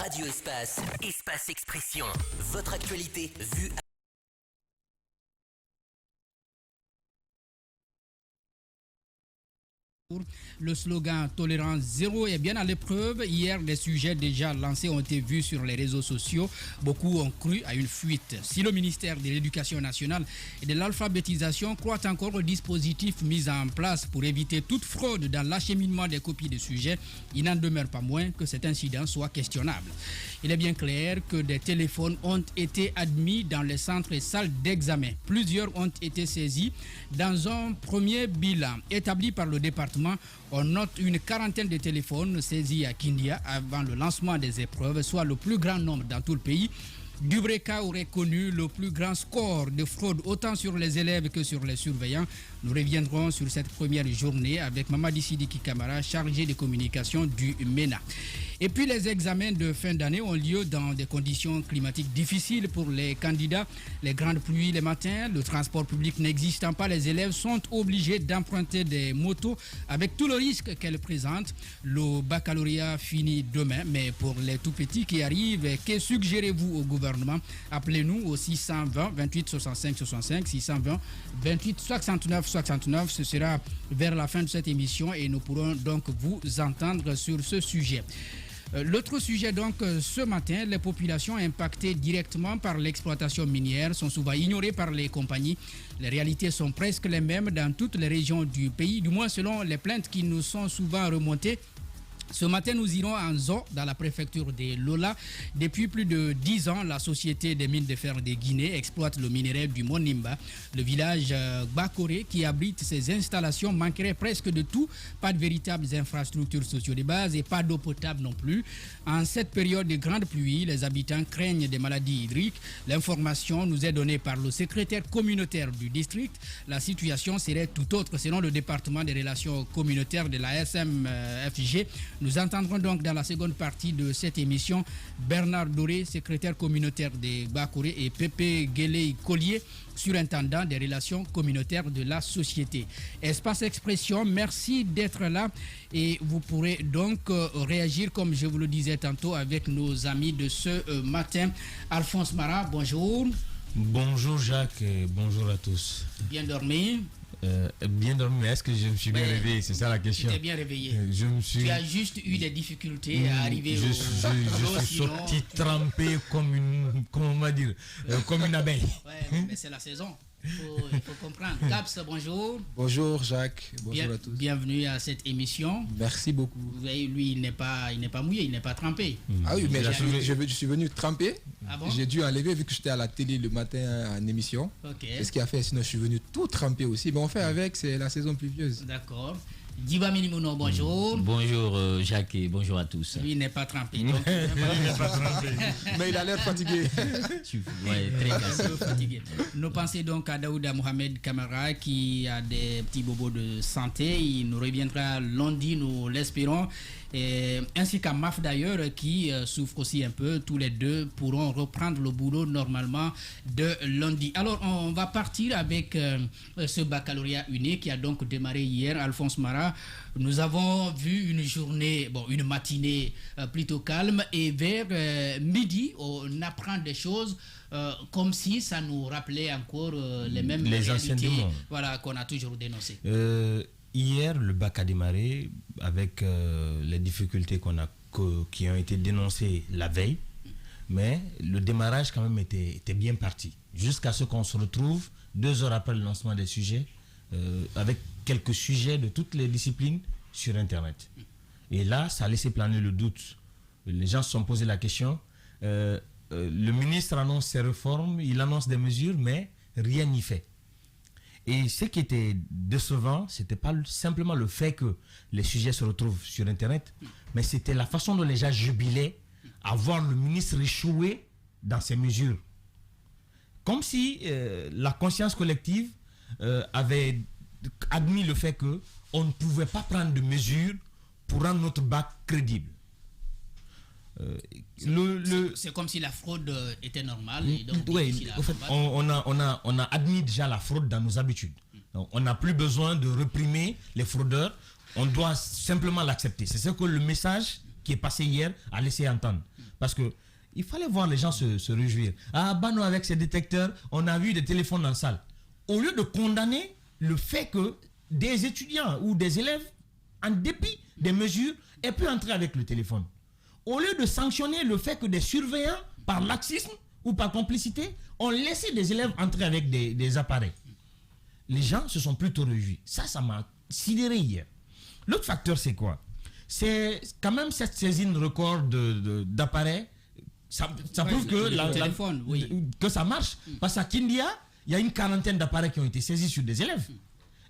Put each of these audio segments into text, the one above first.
Radio Espace, Espace Expression. Votre actualité vue à... Le slogan Tolérance zéro est bien à l'épreuve. Hier, des sujets déjà lancés ont été vus sur les réseaux sociaux. Beaucoup ont cru à une fuite. Si le ministère de l'Éducation nationale et de l'alphabétisation croit encore au dispositif mis en place pour éviter toute fraude dans l'acheminement des copies de sujets, il n'en demeure pas moins que cet incident soit questionnable. Il est bien clair que des téléphones ont été admis dans les centres et salles d'examen. Plusieurs ont été saisis. Dans un premier bilan établi par le département, on note une quarantaine de téléphones saisis à Kindia avant le lancement des épreuves, soit le plus grand nombre dans tout le pays. Dubreka aurait connu le plus grand score de fraude autant sur les élèves que sur les surveillants. Nous reviendrons sur cette première journée avec Mamadi Sidiki Kamara, chargé de communication du MENA. Et puis les examens de fin d'année ont lieu dans des conditions climatiques difficiles pour les candidats. Les grandes pluies les matins, le transport public n'existant pas, les élèves sont obligés d'emprunter des motos avec tout le risque qu'elles présentent. Le baccalauréat finit demain, mais pour les tout petits qui arrivent, que suggérez-vous au gouvernement? Appelez-nous au 620 28 65 65, 620 28 69 69. Ce sera vers la fin de cette émission et nous pourrons donc vous entendre sur ce sujet. L'autre sujet donc, ce matin, les populations impactées directement par l'exploitation minière sont souvent ignorées par les compagnies. Les réalités sont presque les mêmes dans toutes les régions du pays, du moins selon les plaintes qui nous sont souvent remontées. Ce matin, nous irons en Zo, dans la préfecture de Lola. Depuis plus de 10 ans, la société des mines de fer de Guinée exploite le minerai du Mont Nimba. Le village Bakore, qui abrite ces installations, manquerait presque de tout. Pas de véritables infrastructures sociaux de base et pas d'eau potable non plus. En cette période de grande pluie, les habitants craignent des maladies hydriques. L'information nous est donnée par le secrétaire communautaire du district. La situation serait tout autre selon le département des relations communautaires de la SMFG. Nous entendrons donc dans la seconde partie de cette émission Bernard Doré, secrétaire communautaire de Bakore, et Pépé Guélé Collier, surintendant des relations communautaires de la société. Espace Expression, merci d'être là et vous pourrez donc réagir comme je vous le disais tantôt avec nos amis de ce matin. Alphonse Mara, bonjour. Bonjour Jacques et bonjour à tous. Bien dormi? Bien dormi, mais est-ce que je me suis bien réveillé? C'est ça la question. Tu t'es bien réveillé. Tu as juste eu des difficultés à arriver je suis sorti trempé comme une, comment on va dire, comme une abeille. Ouais, mais c'est la saison. Il faut comprendre. Caps, bonjour. Bonjour Jacques, bonjour à tous. Bienvenue à cette émission. Merci beaucoup. Vous voyez, lui, il n'est pas mouillé, il n'est pas trempé. Ah oui, mais je suis venu tremper. Ah bon? J'ai dû enlever vu que j'étais à la télé le matin en émission. Okay. C'est ce qui a fait, sinon je suis venu tout tremper aussi. Mais on fait avec, c'est la saison pluvieuse. D'accord. Diba Minimono, bonjour. Bonjour Jacques et bonjour à tous. Lui n'est pas trempé. Donc, il n'est pas trempé. Mais il a l'air fatigué. Ouais, très fatigué. Nos pensées donc à Daouda Mohamed Kamara qui a des petits bobos de santé. Il nous reviendra lundi, nous l'espérons. Et ainsi qu'à Maf d'ailleurs qui souffre aussi un peu. Tous les deux pourront reprendre le boulot normalement de lundi. Alors on va partir avec ce baccalauréat unique qui a donc démarré hier. Alphonse Mara, nous avons vu une journée, une matinée plutôt calme et vers midi on apprend des choses comme si ça nous rappelait encore les mêmes réalités, voilà, qu'on a toujours dénoncées. Hier, le bac a démarré avec les difficultés qui ont été dénoncées la veille, mais le démarrage quand même était bien parti. Jusqu'à ce qu'on se retrouve 2 heures après le lancement des sujets, avec quelques sujets de toutes les disciplines sur Internet. Et là, ça a laissé planer le doute. Les gens se sont posé la question. Le ministre annonce ses réformes, il annonce des mesures, mais rien n'y fait. Et ce qui était décevant, ce n'était pas simplement le fait que les sujets se retrouvent sur Internet, mais c'était la façon dont les gens jubilaient à voir le ministre échouer dans ses mesures. Comme si la conscience collective avait admis le fait qu'on ne pouvait pas prendre de mesures pour rendre notre bac crédible. C'est comme si la fraude était normale. Et donc, oui, en fait, on a admis déjà la fraude dans nos habitudes. Donc, on n'a plus besoin de réprimer les fraudeurs. On doit simplement l'accepter. C'est ce que le message qui est passé hier a laissé entendre. Parce que il fallait voir les gens se réjouir. Ah, Bano avec ses détecteurs, on a vu des téléphones dans la salle. Au lieu de condamner le fait que des étudiants ou des élèves, en dépit des mesures, aient pu entrer avec le téléphone. Au lieu de sanctionner le fait que des surveillants, par laxisme ou par complicité, ont laissé des élèves entrer avec des appareils. Les gens se sont plutôt réjouis. Ça m'a sidéré hier. L'autre facteur, c'est quoi? C'est quand même cette saisine record d'appareils. Ça prouve que, que ça marche. Parce qu'à Kindia, il y a une quarantaine d'appareils qui ont été saisis sur des élèves.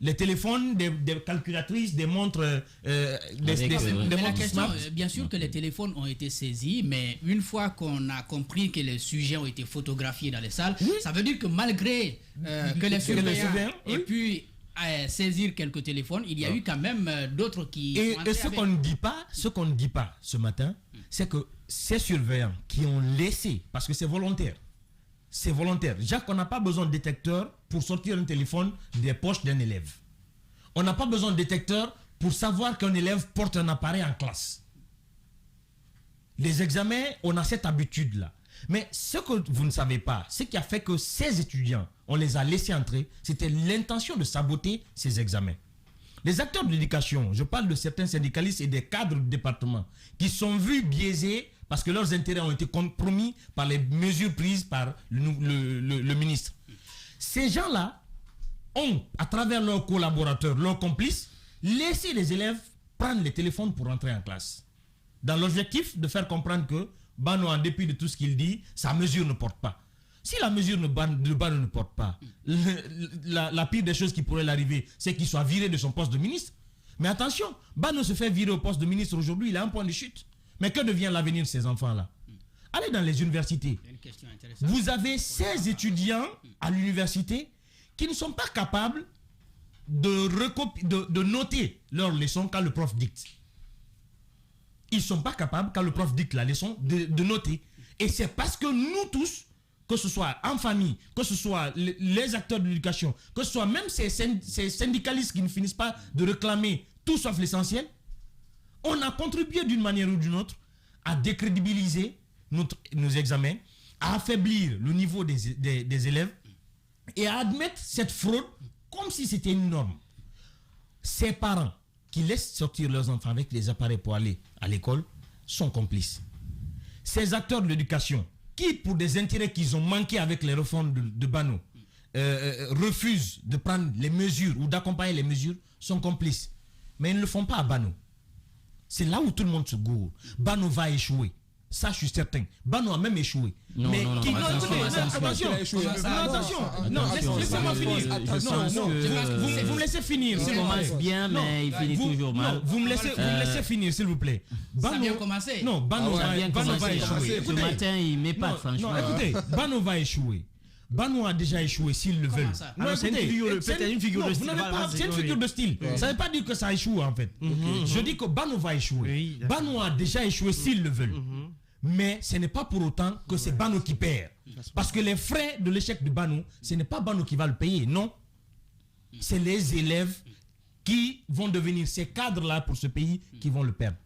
Les téléphones, des calculatrices, des montres, des montres smart. Bien sûr que les téléphones ont été saisis, mais une fois qu'on a compris que les sujets ont été photographiés dans les salles, ça veut dire que malgré que les surveillants aient pu saisir quelques téléphones, il y a eu quand même d'autres qui... Et ce qu'on ne dit pas ce matin, c'est que ces surveillants qui ont laissé, parce que c'est volontaire, Jacques, on n'a pas besoin de détecteur pour sortir un téléphone des poches d'un élève. On n'a pas besoin de détecteur pour savoir qu'un élève porte un appareil en classe. Les examens, on a cette habitude-là. Mais ce que vous ne savez pas, ce qui a fait que ces étudiants, on les a laissés entrer, c'était l'intention de saboter ces examens. Les acteurs de l'éducation, je parle de certains syndicalistes et des cadres du département, qui sont vus biaisés parce que leurs intérêts ont été compromis par les mesures prises par le ministre. Ces gens-là ont, à travers leurs collaborateurs, leurs complices, laissé les élèves prendre les téléphones pour entrer en classe. Dans l'objectif de faire comprendre que Bano, en dépit de tout ce qu'il dit, sa mesure ne porte pas. Si la mesure de Bano ne porte pas, la pire des choses qui pourrait l'arriver, c'est qu'il soit viré de son poste de ministre. Mais attention, Bano se fait virer au poste de ministre aujourd'hui, il a un point de chute. Mais que devient l'avenir de ces enfants-là? Allez dans les universités. Vous avez 16 étudiants à l'université qui ne sont pas capables de noter leurs leçons quand le prof dicte. Ils ne sont pas capables, quand le prof dicte la leçon, de noter. Et c'est parce que nous tous, que ce soit en famille, que ce soit les acteurs de l'éducation, que ce soit même ces syndicalistes qui ne finissent pas de réclamer tout sauf l'essentiel, on a contribué d'une manière ou d'une autre à décrédibiliser nos examens, à affaiblir le niveau des élèves et à admettre cette fraude comme si c'était une norme. Ces parents qui laissent sortir leurs enfants avec des appareils pour aller à l'école sont complices. Ces acteurs de l'éducation qui, pour des intérêts qu'ils ont manqués avec les réformes de Bano, refusent de prendre les mesures ou d'accompagner les mesures, sont complices. Mais ils ne le font pas à Bano. C'est là où tout le monde se gourre. Bano va échouer. Ça, je suis certain. Bano a même échoué. Non, mais non, qui... non, attention. Laissez-moi finir. Vous me laissez finir. Il commence bien, mais il finit toujours mal. Vous me laissez finir, s'il vous plaît. Ça a bien commencé. Non, Bano va échouer. Ce matin, il met pas, franchement. Non, écoutez, Bano va échouer. Bano a déjà échoué s'ils le veulent. Alors c'est une figure de style. C'est une figure de style. Ça ne veut pas dire que ça échoue en fait. Je dis que Bano va échouer. Bano a déjà échoué s'ils le veulent. Mais ce n'est pas pour autant que c'est Bano qui perd. Parce que les frais de l'échec de Bano, ce n'est pas Bano qui va le payer, non. C'est les élèves qui vont devenir ces cadres-là pour ce pays qui vont le perdre.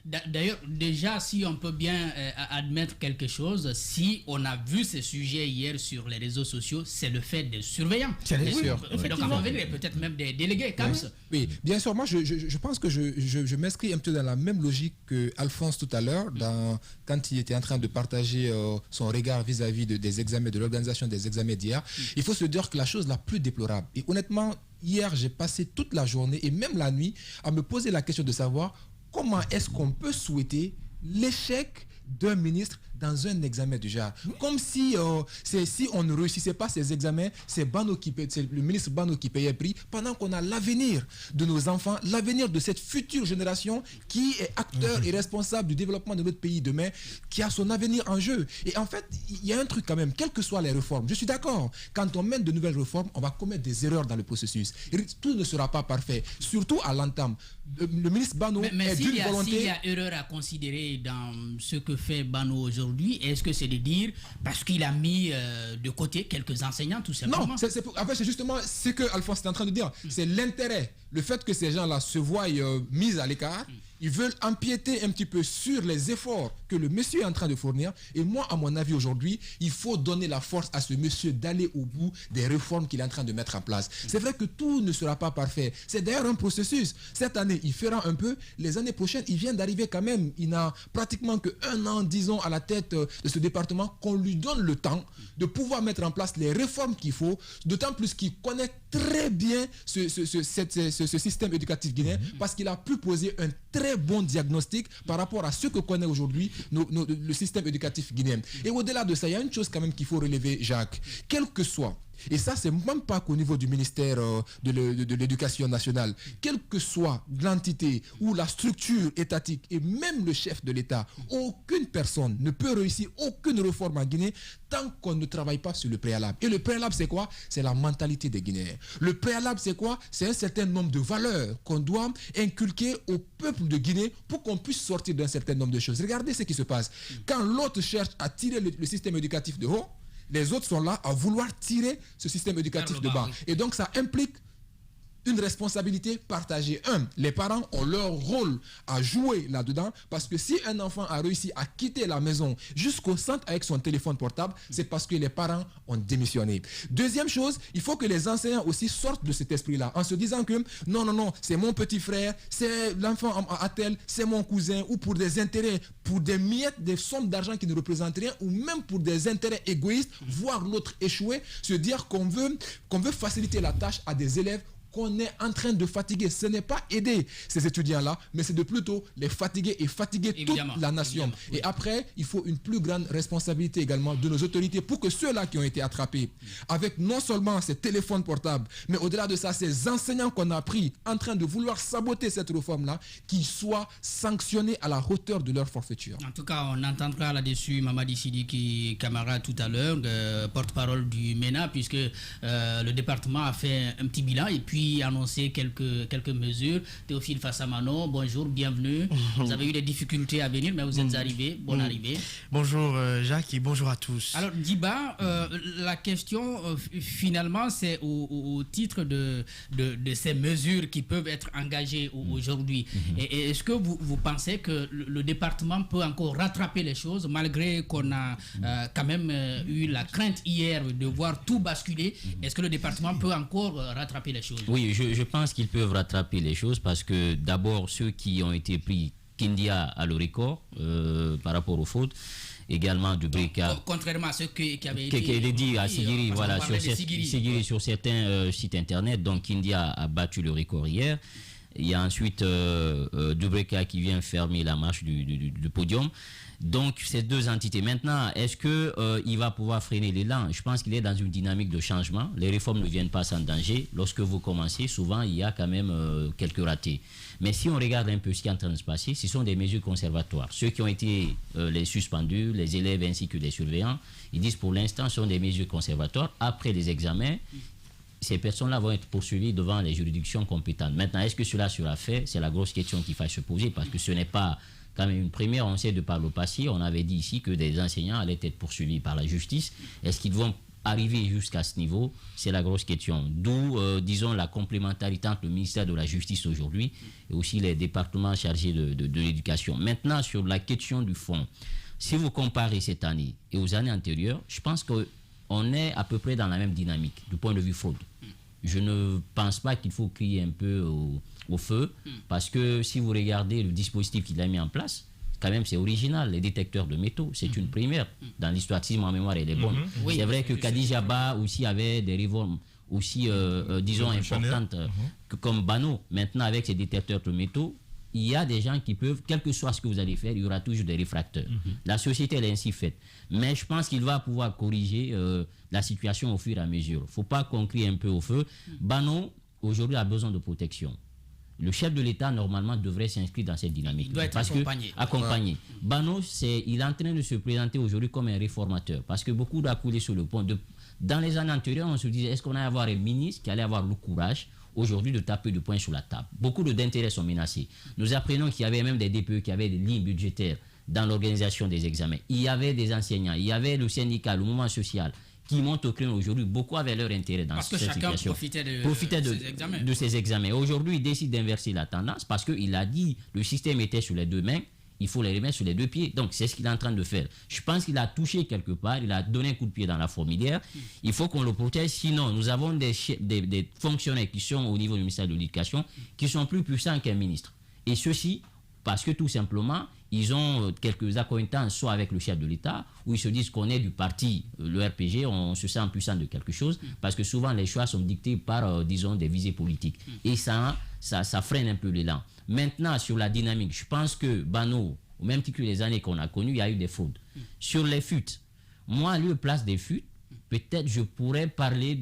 D'ailleurs, déjà, si on peut bien admettre quelque chose, si on a vu ces sujets hier sur les réseaux sociaux, c'est le fait des surveillants. C'est sûr. Donc, avant de venir, peut-être même des délégués, comme ça. Oui, bien sûr. Moi, je pense que je m'inscris un peu dans la même logique que Alphonse tout à l'heure, quand il était en train de partager son regard vis-à-vis des examens, de l'organisation des examens d'hier. Il faut se dire que la chose la plus déplorable, et honnêtement, hier, j'ai passé toute la journée et même la nuit à me poser la question de savoir comment est-ce qu'on peut souhaiter l'échec d'un ministre dans un examen du genre. Comme si, si on ne réussissait pas ces examens, c'est le ministre Bano qui payait prix, pendant qu'on a l'avenir de nos enfants, l'avenir de cette future génération qui est acteur et responsable du développement de notre pays demain, qui a son avenir en jeu. Et en fait, il y a un truc quand même, quelles que soient les réformes, je suis d'accord, quand on mène de nouvelles réformes, on va commettre des erreurs dans le processus. Et tout ne sera pas parfait, surtout à l'entame. Le ministre Bano est d'une volonté... S'il y a erreur à considérer dans ce que fait Bano aujourd'hui, est-ce que c'est de dire parce qu'il a mis de côté quelques enseignants tout simplement? Non, c'est justement ce que Alphonse est en train de dire. C'est l'intérêt, le fait que ces gens-là se voient mis à l'écart. Ils veulent empiéter un petit peu sur les efforts que le monsieur est en train de fournir. Et moi, à mon avis, aujourd'hui, il faut donner la force à ce monsieur d'aller au bout des réformes qu'il est en train de mettre en place. C'est vrai que tout ne sera pas parfait. C'est d'ailleurs un processus. Cette année, il fera un peu. Les années prochaines, il vient d'arriver quand même. Il n'a pratiquement que 1 an, 10 ans à la tête de ce département, qu'on lui donne le temps de pouvoir mettre en place les réformes qu'il faut, d'autant plus qu'il connaît très bien ce système éducatif guinéen, parce qu'il a pu poser un très bon diagnostic par rapport à ce que connaît aujourd'hui le système éducatif guinéen. Et au-delà de ça, il y a une chose quand même qu'il faut relever, Jacques. Quel que soit, et ça, c'est même pas qu'au niveau du ministère de l'Éducation nationale, quelle que soit l'entité ou la structure étatique et même le chef de l'État, aucune personne ne peut réussir aucune réforme en Guinée tant qu'on ne travaille pas sur le préalable. Et le préalable, c'est quoi? C'est la mentalité des Guinéens. Le préalable, c'est quoi? C'est un certain nombre de valeurs qu'on doit inculquer au peuple de Guinée pour qu'on puisse sortir d'un certain nombre de choses. Regardez ce qui se passe. Quand l'autre cherche à tirer le système éducatif de haut, les autres sont là à vouloir tirer ce système éducatif de bas. Et donc, ça implique une responsabilité partagée. Les parents ont leur rôle à jouer là-dedans, parce que si un enfant a réussi à quitter la maison jusqu'au centre avec son téléphone portable, c'est parce que les parents ont démissionné. Deuxième chose, il faut que les enseignants aussi sortent de cet esprit-là, en se disant que non, c'est mon petit frère, c'est l'enfant à tel, c'est mon cousin, ou pour des intérêts, pour des miettes, des sommes d'argent qui ne représentent rien, ou même pour des intérêts égoïstes, voir l'autre échouer, se dire qu'on veut faciliter la tâche à des élèves qu'on est en train de fatiguer. Ce n'est pas aider ces étudiants-là, mais c'est de plutôt les fatiguer et fatiguer toute la nation. Oui. Et après, il faut une plus grande responsabilité également de nos autorités pour que ceux-là qui ont été attrapés, avec non seulement ces téléphones portables, mais au-delà de ça, ces enseignants qu'on a pris en train de vouloir saboter cette réforme-là, qu'ils soient sanctionnés à la hauteur de leur forfaiture. En tout cas, on entendra là-dessus Mamadi Sidiki Camara tout à l'heure, porte-parole du MENA, puisque le département a fait un petit bilan et puis annoncer quelques mesures. Théophile Fassamano, bonjour, bienvenue. Vous avez eu des difficultés à venir, mais vous êtes arrivé. Bonne arrivée. Bonjour Jacques et bonjour à tous. Alors Djiba, la question finalement c'est au titre de ces mesures qui peuvent être engagées aujourd'hui. Et est-ce que vous pensez que le département peut encore rattraper les choses malgré qu'on a quand même eu la crainte hier de voir tout basculer? Est-ce que le département peut encore rattraper les choses? Oui, je pense qu'ils peuvent rattraper les choses parce que d'abord, ceux qui ont été pris, Kindia à l'Oricor par rapport aux fautes, également du Breka. Contrairement à ceux qui avaient été... Qui est dit à Sigiri, voilà, sur certains sites internet, donc Kindia a battu l'Oricor hier. Il y a ensuite Dubreka qui vient fermer la marche du podium. Donc, ces deux entités. Maintenant, est-ce qu'il va pouvoir freiner l'élan? Je pense qu'il est dans une dynamique de changement. Les réformes ne viennent pas sans danger. Lorsque vous commencez, souvent, il y a quand même quelques ratés. Mais si on regarde un peu ce qui est en train de se passer, ce sont des mesures conservatoires. Ceux qui ont été les suspendus, les élèves ainsi que les surveillants, ils disent pour l'instant, ce sont des mesures conservatoires. Après les examens, ces personnes-là vont être poursuivies devant les juridictions compétentes. Maintenant, est-ce que cela sera fait? C'est la grosse question qu'il faut se poser parce que ce n'est pas quand même une première. On sait de par le passé, on avait dit ici que des enseignants allaient être poursuivis par la justice. Est-ce qu'ils vont arriver jusqu'à ce niveau? C'est la grosse question. D'où, disons, la complémentarité entre le ministère de la Justice aujourd'hui et aussi les départements chargés de l'éducation. Maintenant, sur la question du fond, si vous comparez cette année et aux années antérieures, je pense qu'on est à peu près dans la même dynamique du point de vue fraude. Je ne pense pas qu'il faut crier un peu au feu, parce que si vous regardez le dispositif qu'il a mis en place, quand même c'est original, les détecteurs de métaux, c'est une première dans l'histoire, si ma mémoire elle est bonne. Oui, c'est vrai que Kadijaba aussi avait des réformes aussi, disons, importantes comme Bano. Maintenant, avec ces détecteurs de métaux, il y a des gens qui peuvent, quel que soit ce que vous allez faire, il y aura toujours des réfracteurs. La société, elle est ainsi faite. Mais je pense qu'il va pouvoir corriger la situation au fur et à mesure. Il ne faut pas qu'on crie un peu au feu. Bano, aujourd'hui, a besoin de protection. Le chef de l'État, normalement, devrait s'inscrire dans cette dynamique. Il doit être accompagné. Bano, il est en train de se présenter aujourd'hui comme un réformateur. Parce que beaucoup doivent couler sur le pont. Dans les années antérieures, on se disait, est-ce qu'on allait avoir un ministre qui allait avoir le courage aujourd'hui de taper du poing sur la table? Beaucoup d'intérêts sont menacés. Nous apprenons qu'il y avait même des DPE qui avaient des lignes budgétaires dans l'organisation des examens. Il y avait des enseignants, il y avait le syndicat, le mouvement social qui montent au créneau aujourd'hui. Beaucoup avaient leur intérêt dans cette situation. Parce que chacun profitait de ces examens. Aujourd'hui, il décide d'inverser la tendance parce qu'il a dit le système était sur les deux mains. il faut les remettre sur les deux pieds. Donc, c'est ce qu'il est en train de faire. Je pense qu'il a touché quelque part, il a donné un coup de pied dans la fourmilière. Il faut qu'on le protège. Sinon, nous avons des fonctionnaires qui sont au niveau du ministère de l'Éducation qui sont plus puissants qu'un ministre. Et ceci, parce que tout simplement, ils ont quelques accointances, soit avec le chef de l'État, où ils se disent qu'on est du parti, le RPG, on se sent puissant de quelque chose, parce que souvent les choix sont dictés par, disons, des visées politiques. Et ça freine un peu l'élan. Maintenant, sur la dynamique, je pense que Bano, au même titre que les années qu'on a connues, il y a eu des fraudes. Sur les fuites, moi, à lieu place des fuites, peut-être je pourrais parler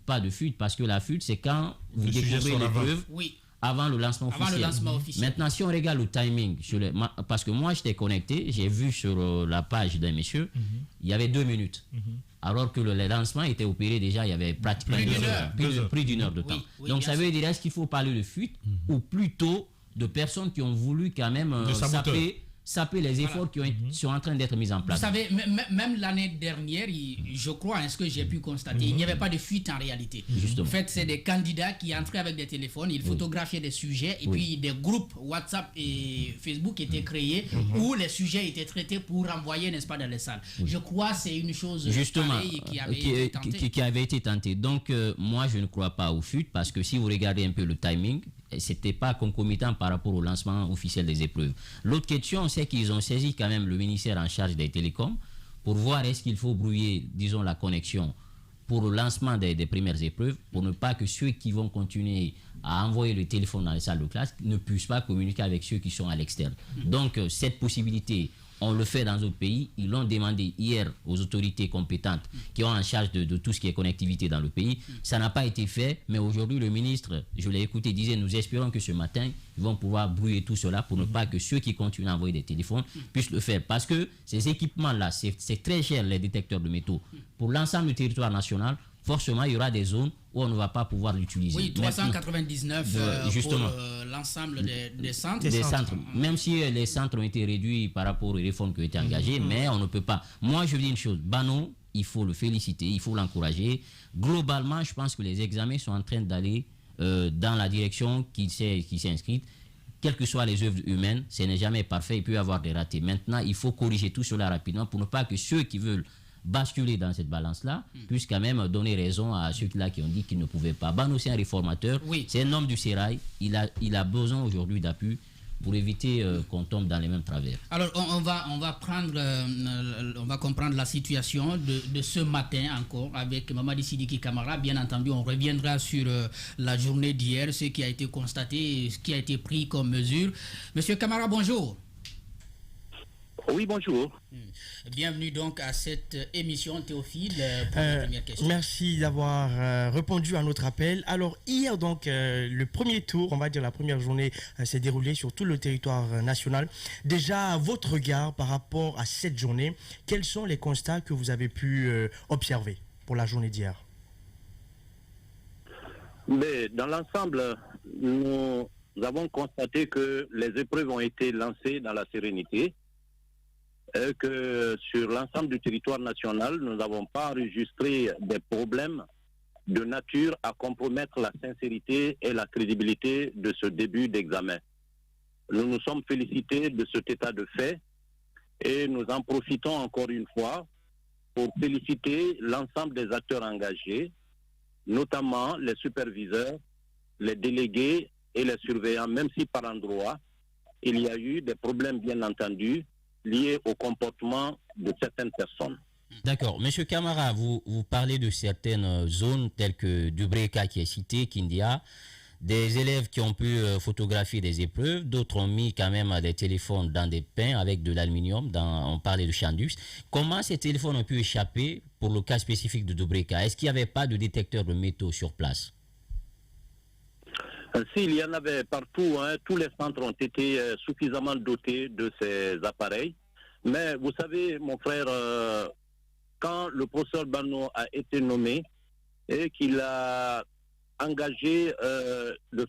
pas de fuite, parce que la fuite, c'est quand vous découvrez les preuves. Oui. Avant le lancement officiel. Maintenant, si on regarde le timing, parce que moi, j'étais connecté, j'ai vu sur la page d'un monsieur, il y avait 2 minutes. Alors que le lancement était opéré déjà, il y avait pratiquement plus d'une heure de temps. Oui, donc, ça veut dire, est-ce qu'il faut parler de fuite ou plutôt de personnes qui ont voulu quand même saper les efforts qui sont en train d'être mis en place. Vous savez, même l'année dernière, je crois, ce que j'ai pu constater, il n'y avait pas de fuite en réalité. Justement. En fait, c'est des candidats qui entraient avec des téléphones, ils photographiaient des sujets, et puis des groupes WhatsApp et Facebook étaient créés où les sujets étaient traités pour envoyer, n'est-ce pas, dans les salles. Je crois que c'est une chose qui avait été tentée. Donc, moi, je ne crois pas aux fuites, parce que si vous regardez un peu le timing, c'était pas concomitant par rapport au lancement officiel des épreuves. L'autre question, c'est qu'ils ont saisi quand même le ministère en charge des télécoms pour voir est-ce qu'il faut brouiller, disons, la connexion pour le lancement des premières épreuves, pour ne pas que ceux qui vont continuer à envoyer le téléphone dans les salles de classe ne puissent pas communiquer avec ceux qui sont à l'externe. Donc, cette possibilité, on le fait dans d'autres pays. Ils l'ont demandé hier aux autorités compétentes qui ont en charge de tout ce qui est connectivité dans le pays. Ça n'a pas été fait, mais aujourd'hui, le ministre, je l'ai écouté, disait, nous espérons que ce matin, ils vont pouvoir brouiller tout cela pour ne pas que ceux qui continuent à envoyer des téléphones puissent le faire. Parce que ces équipements-là, c'est très cher, les détecteurs de métaux. Pour l'ensemble du territoire national, forcément, il y aura des zones où on ne va pas pouvoir l'utiliser. Oui, 399 justement, pour l'ensemble des centres. Des centres. Même si les centres ont été réduits par rapport aux réformes qui ont été engagées, mais on ne peut pas. Moi, je dis une chose. Bano, il faut le féliciter, il faut l'encourager. Globalement, je pense que les examens sont en train d'aller dans la direction qui s'est inscrite. Quelles que soient les œuvres humaines, ce n'est jamais parfait, il peut y avoir des ratés. Maintenant, il faut corriger tout cela rapidement pour ne pas que ceux qui veulent basculer dans cette balance-là, puisse quand même donner raison à ceux-là qui ont dit qu'ils ne pouvaient pas. Bano, c'est un réformateur, c'est un homme du sérail, il a besoin aujourd'hui d'appui pour éviter qu'on tombe dans les mêmes travers. Alors, on va comprendre la situation de ce matin encore avec Mamadi Sidiki Camara. Bien entendu, on reviendra sur la journée d'hier, ce qui a été constaté, ce qui a été pris comme mesure. Monsieur Camara, bonjour. Oui, bonjour. Bienvenue donc à cette émission, Théophile, pour la première question. Merci d'avoir répondu à notre appel. Alors, hier, donc, le premier tour, on va dire la première journée, s'est déroulée sur tout le territoire national. Déjà, votre regard par rapport à cette journée, quels sont les constats que vous avez pu observer pour la journée d'hier? Mais dans l'ensemble, nous avons constaté que les épreuves ont été lancées dans la sérénité. Que sur l'ensemble du territoire national, nous n'avons pas enregistré des problèmes de nature à compromettre la sincérité et la crédibilité de ce début d'examen. Nous nous sommes félicités de cet état de fait et nous en profitons encore une fois pour féliciter l'ensemble des acteurs engagés, notamment les superviseurs, les délégués et les surveillants, même si par endroit, il y a eu des problèmes bien entendus liés au comportement de certaines personnes. D'accord. Monsieur Camara, vous parlez de certaines zones telles que Dubreka qui est cité, Kindia, des élèves qui ont pu photographier des épreuves, d'autres ont mis quand même des téléphones dans des pains avec de l'aluminium, on parlait de Chandus. Comment ces téléphones ont pu échapper pour le cas spécifique de Dubreka? Est-ce qu'il n'y avait pas de détecteur de métaux sur place? S'il y en avait partout, tous les centres ont été suffisamment dotés de ces appareils. Mais vous savez, mon frère, quand le professeur Bano a été nommé et qu'il a engagé,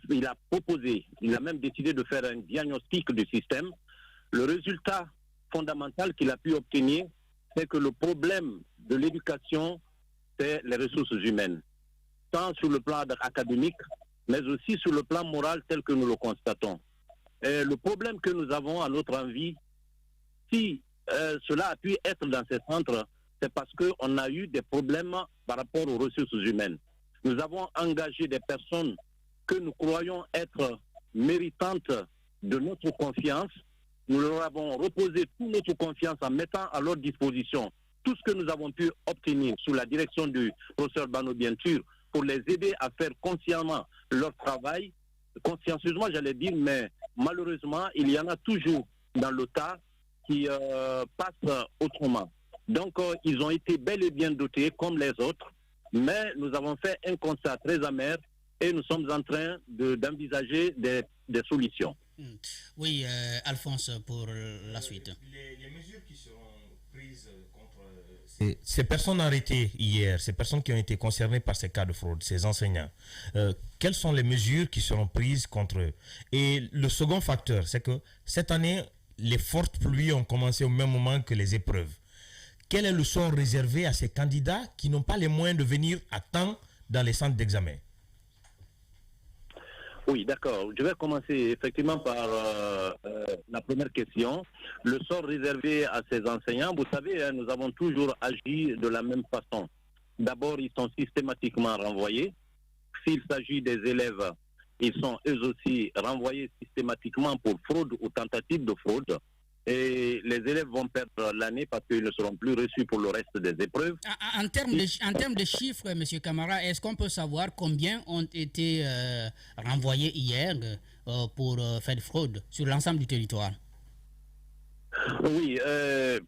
il a proposé, il a même décidé de faire un diagnostic du système, le résultat fondamental qu'il a pu obtenir, c'est que le problème de l'éducation, c'est les ressources humaines, tant sur le plan académique, mais aussi sur le plan moral tel que nous le constatons. Le problème que nous avons à notre envie, si cela a pu être dans ces centres, c'est parce qu'on a eu des problèmes par rapport aux ressources humaines. Nous avons engagé des personnes que nous croyons être méritantes de notre confiance. Nous leur avons reposé toute notre confiance en mettant à leur disposition tout ce que nous avons pu obtenir sous la direction du professeur Bano Bientur pour les aider à faire consciemment leur travail, consciencieusement j'allais dire, mais malheureusement il y en a toujours dans le tas qui passent autrement. Donc ils ont été bel et bien dotés comme les autres, mais nous avons fait un constat très amer et nous sommes en train d'envisager des solutions. Oui, Alphonse, pour la suite. Les mesures qui seront prises contre ces personnes arrêtées hier, ces personnes qui ont été concernées par ces cas de fraude, ces enseignants, quelles sont les mesures qui seront prises contre eux? Et le second facteur, c'est que cette année, les fortes pluies ont commencé au même moment que les épreuves. Quel est le sort réservé à ces candidats qui n'ont pas les moyens de venir à temps dans les centres d'examen? Oui, d'accord. Je vais commencer effectivement par la première question. Le sort réservé à ces enseignants, vous savez, nous avons toujours agi de la même façon. D'abord, ils sont systématiquement renvoyés. S'il s'agit des élèves, ils sont eux aussi renvoyés systématiquement pour fraude ou tentative de fraude. Et les élèves vont perdre l'année parce qu'ils ne seront plus reçus pour le reste des épreuves. En termes de chiffres, M. Camara, est-ce qu'on peut savoir combien ont été renvoyés hier pour faire de fraude sur l'ensemble du territoire? Oui,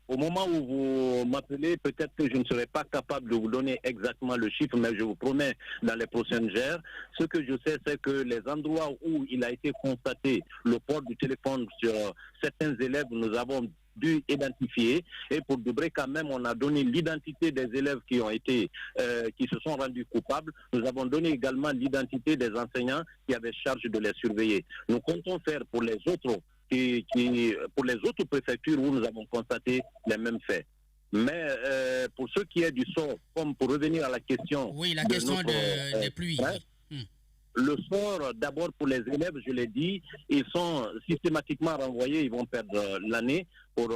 au moment où vous m'appelez, peut-être que je ne serai pas capable de vous donner exactement le chiffre, mais je vous promets dans les prochaines heures. Ce que je sais, c'est que les endroits où il a été constaté le port du téléphone sur certains élèves, nous avons dû identifier. Et pour de vrai, quand même, on a donné l'identité des élèves qui ont été, qui se sont rendus coupables. Nous avons donné également l'identité des enseignants qui avaient charge de les surveiller. Nous comptons faire pour les autres pour les autres préfectures où nous avons constaté les mêmes faits. Mais pour ce qui est du sort, comme pour revenir à la question... Oui, la question des pluies. Le sort, d'abord pour les élèves, je l'ai dit, ils sont systématiquement renvoyés, ils vont perdre l'année pour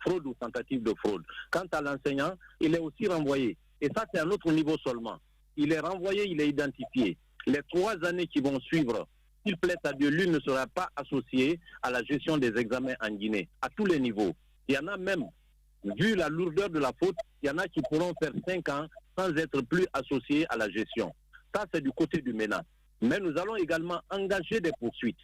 fraude ou tentative de fraude. Quant à l'enseignant, il est aussi renvoyé. Et ça, c'est à un autre niveau seulement. Il est renvoyé, il est identifié. Les 3 années qui vont suivre, s'il plaît à Dieu, lui ne sera pas associé à la gestion des examens en Guinée, à tous les niveaux. Il y en a même, vu la lourdeur de la faute, il y en a qui pourront faire 5 ans sans être plus associés à la gestion. Ça, c'est du côté du MENA. Mais nous allons également engager des poursuites.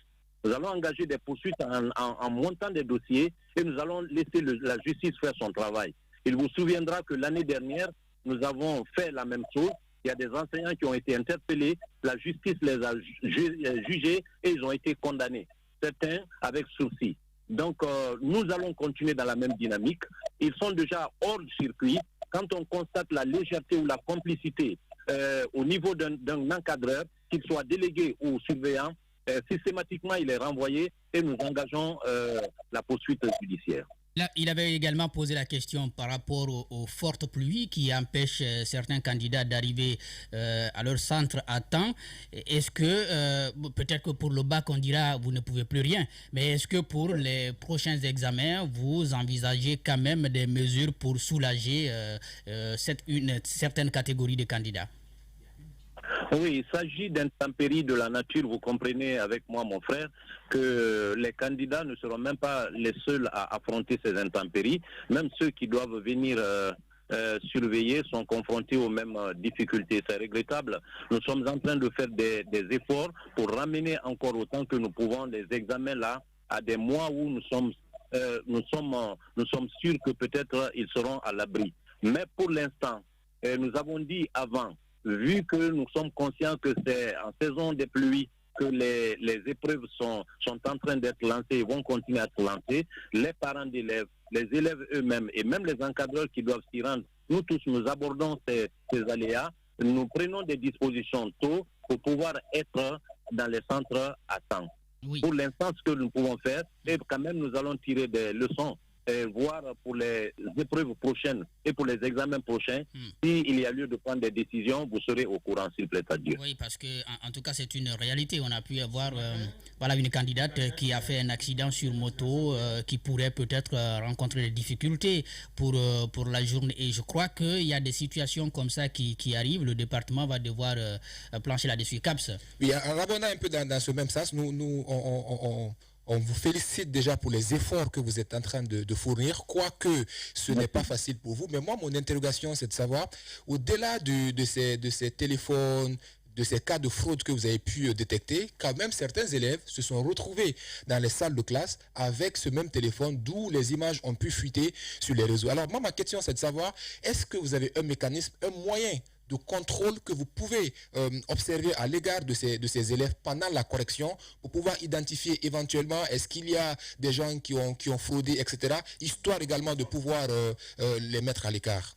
Nous allons engager des poursuites en montant des dossiers et nous allons laisser la justice faire son travail. Il vous souviendra que l'année dernière, nous avons fait la même chose. Il y a des enseignants qui ont été interpellés, la justice les a jugés et ils ont été condamnés. Certains avec sursis. Donc, nous allons continuer dans la même dynamique. Ils sont déjà hors du circuit. Quand on constate la légèreté ou la complicité au niveau d'un encadreur, qu'il soit délégué ou surveillant, systématiquement, il est renvoyé et nous engageons la poursuite judiciaire. Là, il avait également posé la question par rapport aux fortes pluies qui empêchent certains candidats d'arriver à leur centre à temps. Est-ce que, peut-être que pour le bac, on dira vous ne pouvez plus rien, mais est-ce que pour les prochains examens, vous envisagez quand même des mesures pour soulager une certaine catégorie de candidats? Oui, il s'agit d'intempéries de la nature. Vous comprenez avec moi, mon frère, que les candidats ne seront même pas les seuls à affronter ces intempéries. Même ceux qui doivent venir surveiller sont confrontés aux mêmes difficultés. C'est regrettable. Nous sommes en train de faire des efforts pour ramener encore autant que nous pouvons les examens là à des mois où nous sommes sûrs que peut-être ils seront à l'abri. Mais pour l'instant, nous avons dit avant, vu que nous sommes conscients que c'est en saison des pluies que les épreuves sont en train d'être lancées et vont continuer à être lancées, les parents d'élèves, les élèves eux-mêmes et même les encadreurs qui doivent s'y rendre, nous tous nous abordons ces aléas, nous prenons des dispositions tôt pour pouvoir être dans les centres à temps. Oui. Pour l'instant, ce que nous pouvons faire, et quand même nous allons tirer des leçons voir pour les épreuves prochaines et pour les examens prochains, s'il y a lieu de prendre des décisions, vous serez au courant, s'il plaît à Dieu. Oui, parce que en tout cas, c'est une réalité. On a pu avoir une candidate qui a fait un accident sur moto, qui pourrait peut-être rencontrer des difficultés pour la journée. Et je crois qu'il y a des situations comme ça qui arrivent. Le département va devoir plancher là-dessus. Caps. Oui, en abondant un peu dans ce même sens, on vous félicite déjà pour les efforts que vous êtes en train de fournir, quoique ce n'est pas facile pour vous. Mais moi, mon interrogation, c'est de savoir, au-delà de ces téléphones, de ces cas de fraude que vous avez pu détecter, quand même certains élèves se sont retrouvés dans les salles de classe avec ce même téléphone, d'où les images ont pu fuiter sur les réseaux. Alors moi, ma question, c'est de savoir, est-ce que vous avez un mécanisme, un moyen de contrôle que vous pouvez observer à l'égard de ces élèves pendant la correction pour pouvoir identifier éventuellement est-ce qu'il y a des gens qui ont fraudé, etc., histoire également de pouvoir les mettre à l'écart?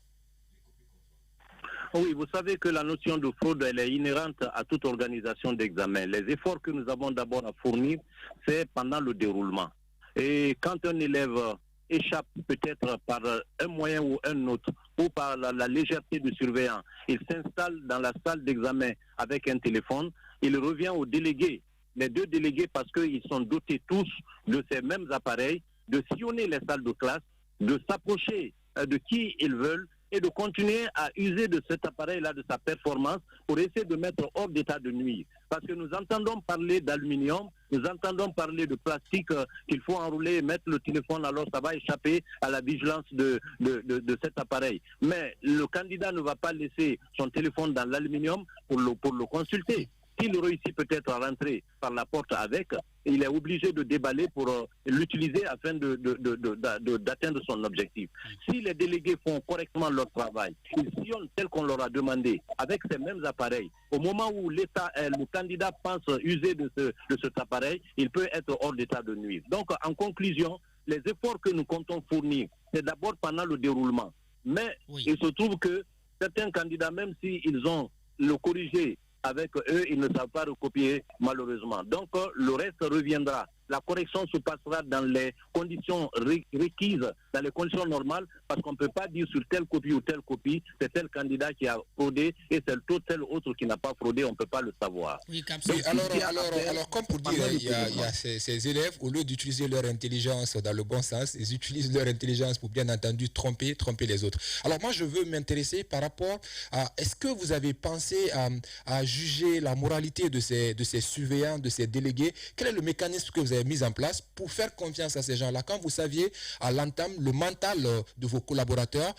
Oui, vous savez que la notion de fraude, elle est inhérente à toute organisation d'examen. Les efforts que nous avons d'abord à fournir, c'est pendant le déroulement. Et quand un élève échappe peut-être par un moyen ou un autre, ou par la légèreté du surveillant, il s'installe dans la salle d'examen avec un téléphone, il revient aux délégués, les deux délégués, parce qu'ils sont dotés tous de ces mêmes appareils, de sillonner les salles de classe, de s'approcher de qui ils veulent, et de continuer à user de cet appareil-là, de sa performance, pour essayer de mettre hors d'état de nuire. Parce que nous entendons parler d'aluminium, nous entendons parler de plastique qu'il faut enrouler et mettre le téléphone, alors ça va échapper à la vigilance de cet appareil. Mais le candidat ne va pas laisser son téléphone dans l'aluminium pour le consulter. S'il réussit peut-être à rentrer par la porte avec, il est obligé de déballer pour l'utiliser afin d'atteindre son objectif. Si les délégués font correctement leur travail, ils sillonnent tel qu'on leur a demandé, avec ces mêmes appareils, au moment où le candidat pense user de cet appareil, il peut être hors d'état de nuire. Donc, en conclusion, les efforts que nous comptons fournir, c'est d'abord pendant le déroulement. Mais il se trouve que certains candidats, même s'ils ont le corrigé, avec eux, ils ne savent pas recopier, malheureusement. Donc, le reste reviendra. La correction se passera dans les conditions requises, dans les conditions normales, parce qu'on ne peut pas dire sur telle copie ou telle copie, c'est tel candidat qui a fraudé et c'est tel autre qui n'a pas fraudé, on ne peut pas le savoir. Oui, alors, comme pour dire, il y a ces élèves, au lieu d'utiliser leur intelligence dans le bon sens, ils utilisent leur intelligence pour, bien entendu, tromper les autres. Alors moi, je veux m'intéresser par rapport à, est-ce que vous avez pensé à juger la moralité de ces surveillants, de ces délégués? Quel est le mécanisme que vous avez mis en place pour faire confiance à ces gens-là? Quand vous saviez à l'entame le mental de vos collaborateurs,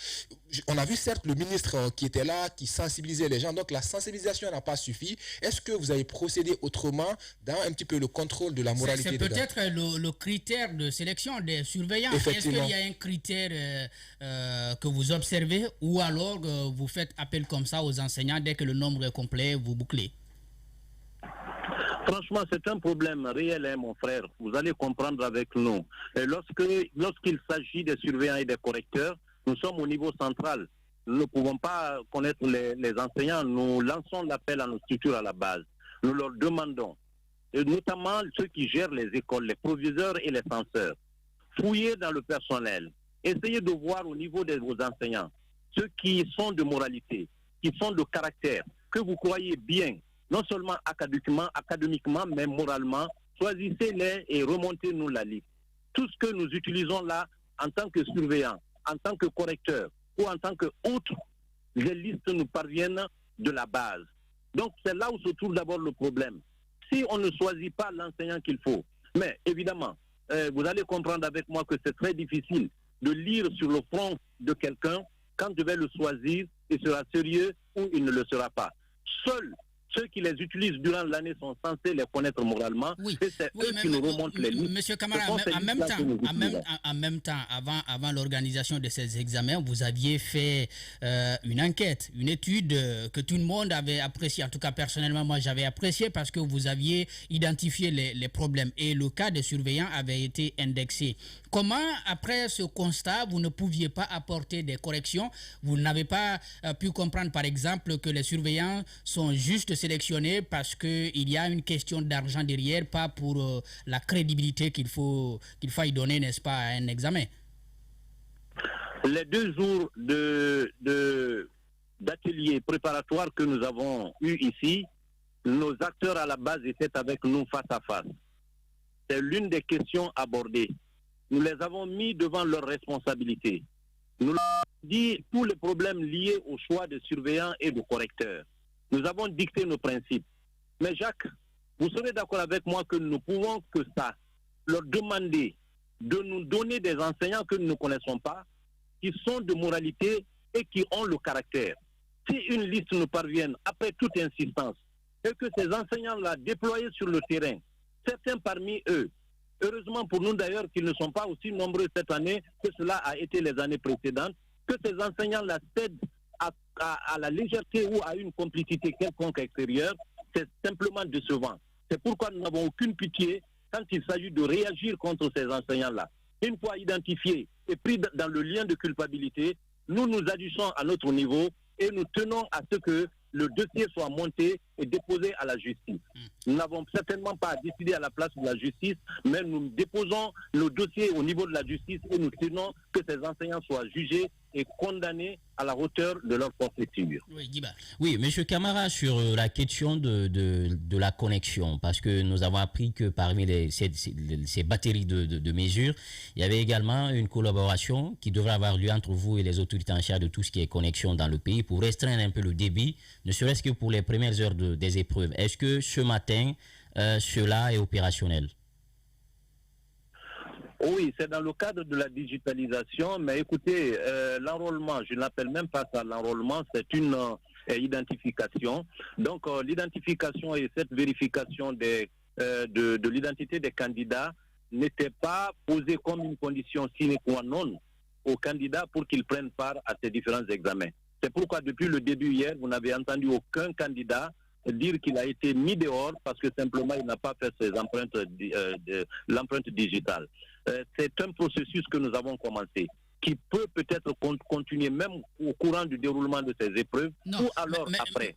on a vu certes le ministre qui était là, qui sensibilisait les gens, donc la sensibilisation n'a pas suffi. Est-ce que vous avez procédé autrement dans un petit peu le contrôle de la moralité? C'est peut-être le critère de sélection des surveillants. Est-ce qu'il y a un critère que vous observez ou alors vous faites appel comme ça aux enseignants dès que le nombre est complet, vous bouclez? Franchement, c'est un problème réel, hein, mon frère. Vous allez comprendre avec nous. Et lorsqu'il s'agit des surveillants et des correcteurs, nous sommes au niveau central. Nous ne pouvons pas connaître les enseignants. Nous lançons l'appel à nos structures à la base. Nous leur demandons, et notamment ceux qui gèrent les écoles, les proviseurs et les censeurs, fouillez dans le personnel. Essayez de voir au niveau de vos enseignants, ceux qui sont de moralité, qui sont de caractère, que vous croyez bien, non seulement académiquement, mais moralement. Choisissez-les et remontez-nous la liste. Tout ce que nous utilisons là, en tant que surveillants, en tant que correcteurs ou en tant qu'autres, les listes nous parviennent de la base. Donc c'est là où se trouve d'abord le problème. Si on ne choisit pas l'enseignant qu'il faut, mais évidemment, vous allez comprendre avec moi que c'est très difficile de lire sur le front de quelqu'un quand je vais le choisir, il sera sérieux ou il ne le sera pas. Seuls ceux qui les utilisent durant l'année sont censés les connaître moralement. Oui. Et c'est eux qui nous remontent les listes. Monsieur Camara, en même temps, avant l'organisation de ces examens, vous aviez fait une enquête, une étude que tout le monde avait appréciée. En tout cas, personnellement, moi, j'avais apprécié parce que vous aviez identifié les problèmes. Et le cas des surveillants avait été indexé. Comment, après ce constat, vous ne pouviez pas apporter des corrections? Vous n'avez pas pu comprendre, par exemple, que les surveillants sont juste sélectionnés parce qu'il y a une question d'argent derrière, pas pour la crédibilité qu'il faut y donner, n'est-ce pas, à un examen? Les 2 jours d'ateliers préparatoires que nous avons eus ici, nos acteurs à la base étaient avec nous face à face. C'est l'une des questions abordées. Nous les avons mis devant leurs responsabilités. Nous leur avons dit tous les problèmes liés au choix de surveillants et de correcteurs. Nous avons dicté nos principes. Mais Jacques, vous serez d'accord avec moi que nous ne pouvons que ça, leur demander de nous donner des enseignants que nous ne connaissons pas, qui sont de moralité et qui ont le caractère. Si une liste nous parvient après toute insistance et que ces enseignants-là déployés sur le terrain, certains parmi eux, heureusement pour nous d'ailleurs qu'ils ne sont pas aussi nombreux cette année que cela a été les années précédentes, que ces enseignants-là cèdent à la légèreté ou à une complicité quelconque extérieure, c'est simplement décevant. C'est pourquoi nous n'avons aucune pitié quand il s'agit de réagir contre ces enseignants-là. Une fois identifiés et pris dans le lien de culpabilité, nous nous agissons à notre niveau et nous tenons à ce que le dossier soit monté et déposé à la justice. Nous n'avons certainement pas à décider à la place de la justice, mais nous déposons le dossier au niveau de la justice et nous tenons que ces enseignants soient jugés et condamnés à la hauteur de leur forfaiture. Oui, M. Camara, sur la question de la connexion, parce que nous avons appris que parmi ces batteries de mesures, il y avait également une collaboration qui devrait avoir lieu entre vous et les autorités en charge de tout ce qui est connexion dans le pays pour restreindre un peu le débit, ne serait-ce que pour les premières heures des épreuves. Est-ce que ce matin, cela est opérationnel? Oui, c'est dans le cadre de la digitalisation, mais écoutez, l'enrôlement, je ne l'appelle même pas ça l'enrôlement, c'est une identification. Donc l'identification et cette vérification de l'identité des candidats n'était pas posée comme une condition sine qua non aux candidats pour qu'ils prennent part à ces différents examens. C'est pourquoi depuis le début hier, vous n'avez entendu aucun candidat dire qu'il a été mis dehors parce que simplement il n'a pas fait ses empreintes, l'empreinte digitale. C'est un processus que nous avons commencé, qui peut peut-être continuer même au courant du déroulement de ces épreuves, ou alors après.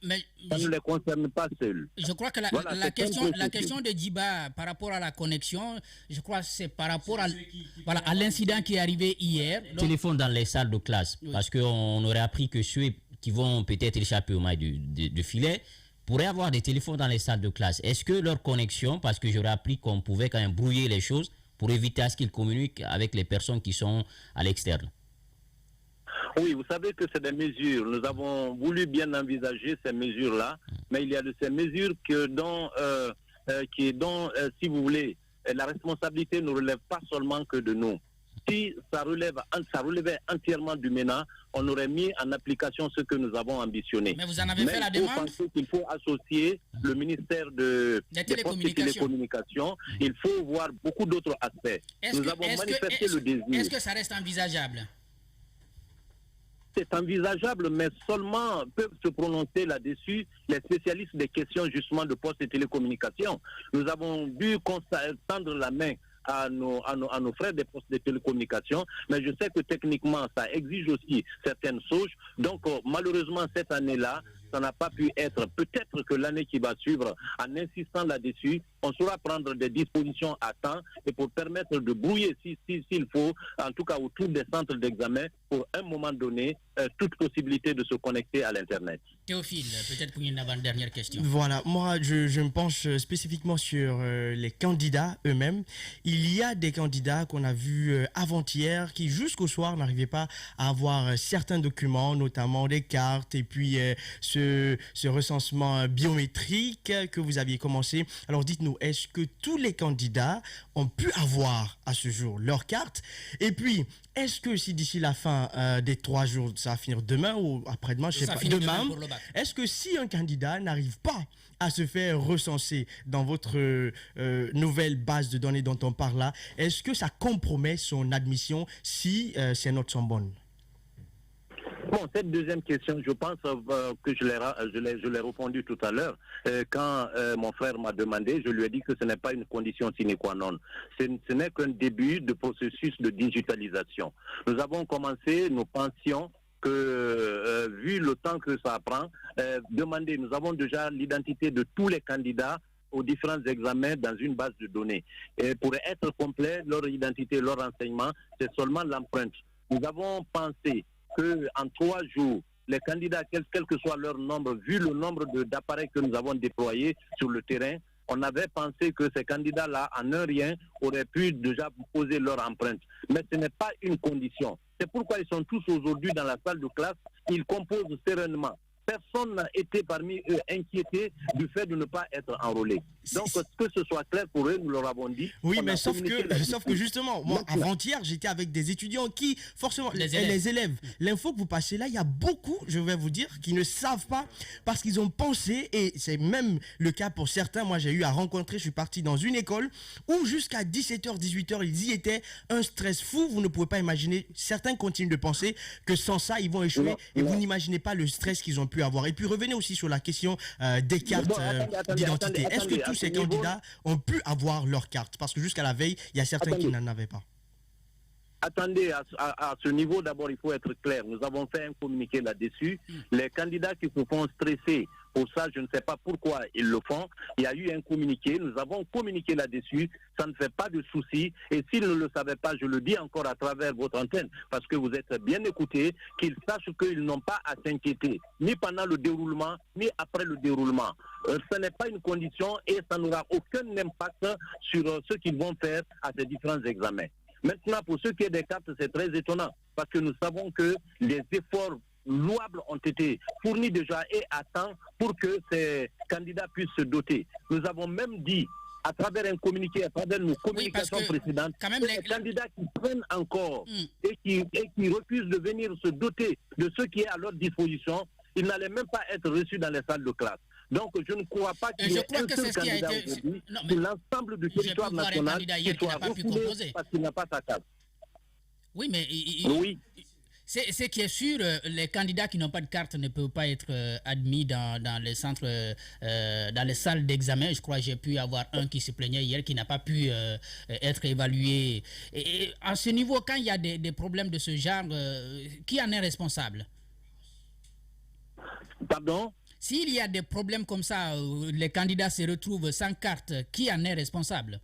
Ça ne les concerne pas seuls. Je crois que la question de Djiba par rapport à la connexion, je crois que c'est par rapport à l'incident qui est arrivé hier. Donc... Téléphone dans les salles de classe, parce qu'on aurait appris que ceux qui vont peut-être échapper au mailles du filet pourraient avoir des téléphones dans les salles de classe. Est-ce que leur connexion, parce que j'aurais appris qu'on pouvait quand même brouiller les choses, pour éviter à ce qu'ils communiquent avec les personnes qui sont à l'externe? Oui, vous savez que c'est des mesures. Nous avons voulu bien envisager ces mesures-là, mais il y a de ces mesures dont, si vous voulez, la responsabilité ne relève pas seulement que de nous. Si ça relevait entièrement du MENA, on aurait mis en application ce que nous avons ambitionné. Mais vous en avez fait la demande? Il faut penser qu'il faut associer le ministère des télécommunications. Il faut voir beaucoup d'autres aspects. Nous avons manifesté le désir. Est-ce que ça reste envisageable? C'est envisageable, mais seulement peuvent se prononcer là-dessus les spécialistes des questions justement de postes et télécommunications. Nous avons dû tendre la main à nos frères des postes de télécommunications, mais je sais que techniquement ça exige aussi certaines sauges. Donc malheureusement cette année-là, ça n'a pas pu être. Peut-être que l'année qui va suivre, en insistant là-dessus, on saura prendre des dispositions à temps et pour permettre de brouiller, s'il faut, en tout cas autour des centres d'examen, pour un moment donné, toute possibilité de se connecter à l'Internet. Théophile, peut-être pour une avant-dernière question. Voilà, moi je me penche spécifiquement sur les candidats eux-mêmes. Il y a des candidats qu'on a vus avant-hier qui jusqu'au soir n'arrivaient pas à avoir certains documents, notamment des cartes et puis ce recensement biométrique que vous aviez commencé. Alors dites-nous, est-ce que tous les candidats ont pu avoir à ce jour leur carte? Et puis, est-ce que si d'ici la fin des 3 jours, ça va finir demain ou après-demain, je sais pas, demain, est-ce que si un candidat n'arrive pas à se faire recenser dans votre nouvelle base de données dont on parle là, est-ce que ça compromet son admission si ces notes sont bonnes? Bon, cette deuxième question, je pense que je l'ai répondu tout à l'heure. Quand mon frère m'a demandé, je lui ai dit que ce n'est pas une condition sine qua non. Ce n'est qu'un début de processus de digitalisation. Nous avons commencé, nous pensions que, vu le temps que ça prend, nous avons déjà l'identité de tous les candidats aux différents examens dans une base de données. Et pour être complet, leur identité, leur renseignement, c'est seulement l'empreinte. nous avons pensé qu'en 3 jours, les candidats, quel que soit leur nombre, vu le nombre d'appareils que nous avons déployés sur le terrain, on avait pensé que ces candidats-là, en un rien, auraient pu déjà poser leur empreinte. Mais ce n'est pas une condition. C'est pourquoi ils sont tous aujourd'hui dans la salle de classe. Ils composent sereinement. Personne n'a été parmi eux inquiété du fait de ne pas être enrôlé. Donc, que ce soit clair pour eux, nous leur avons dit. Oui, mais sauf que justement, moi, avant-hier, j'étais avec des étudiants qui, forcément, les élèves, l'info que vous passez là, il y a beaucoup, je vais vous dire, qui ne savent pas parce qu'ils ont pensé, et c'est même le cas pour certains. Moi, j'ai eu à rencontrer, je suis parti dans une école où jusqu'à 17h, 18h, ils y étaient, un stress fou. Vous ne pouvez pas imaginer. Certains continuent de penser que sans ça, ils vont échouer, et vous n'imaginez pas le stress qu'ils ont pu avoir. Et puis revenez aussi sur la question des cartes d'identité. Est-ce que tous ces candidats ont pu avoir leur carte? Parce que jusqu'à la veille, il y a certains qui n'en avaient pas. Attendez, à ce niveau, d'abord, il faut être clair. Nous avons fait un communiqué là-dessus. Les candidats qui se font stresser, pour ça, je ne sais pas pourquoi ils le font. Il y a eu un communiqué, nous avons communiqué là-dessus. Ça ne fait pas de souci. Et s'ils ne le savaient pas, je le dis encore à travers votre antenne, parce que vous êtes bien écoutés, qu'ils sachent qu'ils n'ont pas à s'inquiéter, ni pendant le déroulement, ni après le déroulement. Ce n'est pas une condition et ça n'aura aucun impact sur ce qu'ils vont faire à ces différents examens. Maintenant, pour ce qui est des cartes, c'est très étonnant, parce que nous savons que les efforts louables ont été fournis déjà et à temps pour que ces candidats puissent se doter. Nous avons même dit, à travers un communiqué, à travers nos communications précédentes, que les candidats qui prennent encore et qui refusent de venir se doter de ce qui est à leur disposition, ils n'allaient même pas être reçus dans les salles de classe. Donc, je ne crois pas qu'il y ait un seul candidat aujourd'hui sur l'ensemble du territoire national qui soit refoulé parce qu'il n'a pas sa carte. Oui, mais oui. Ce qui est sûr, les candidats qui n'ont pas de carte ne peuvent pas être admis dans les centres, dans les salles d'examen. Je crois que j'ai pu avoir un qui se plaignait hier, qui n'a pas pu être évalué. Et à ce niveau, quand il y a des problèmes de ce genre, qui en est responsable? Pardon? S'il y a des problèmes comme ça, les candidats se retrouvent sans carte, qui en est responsable?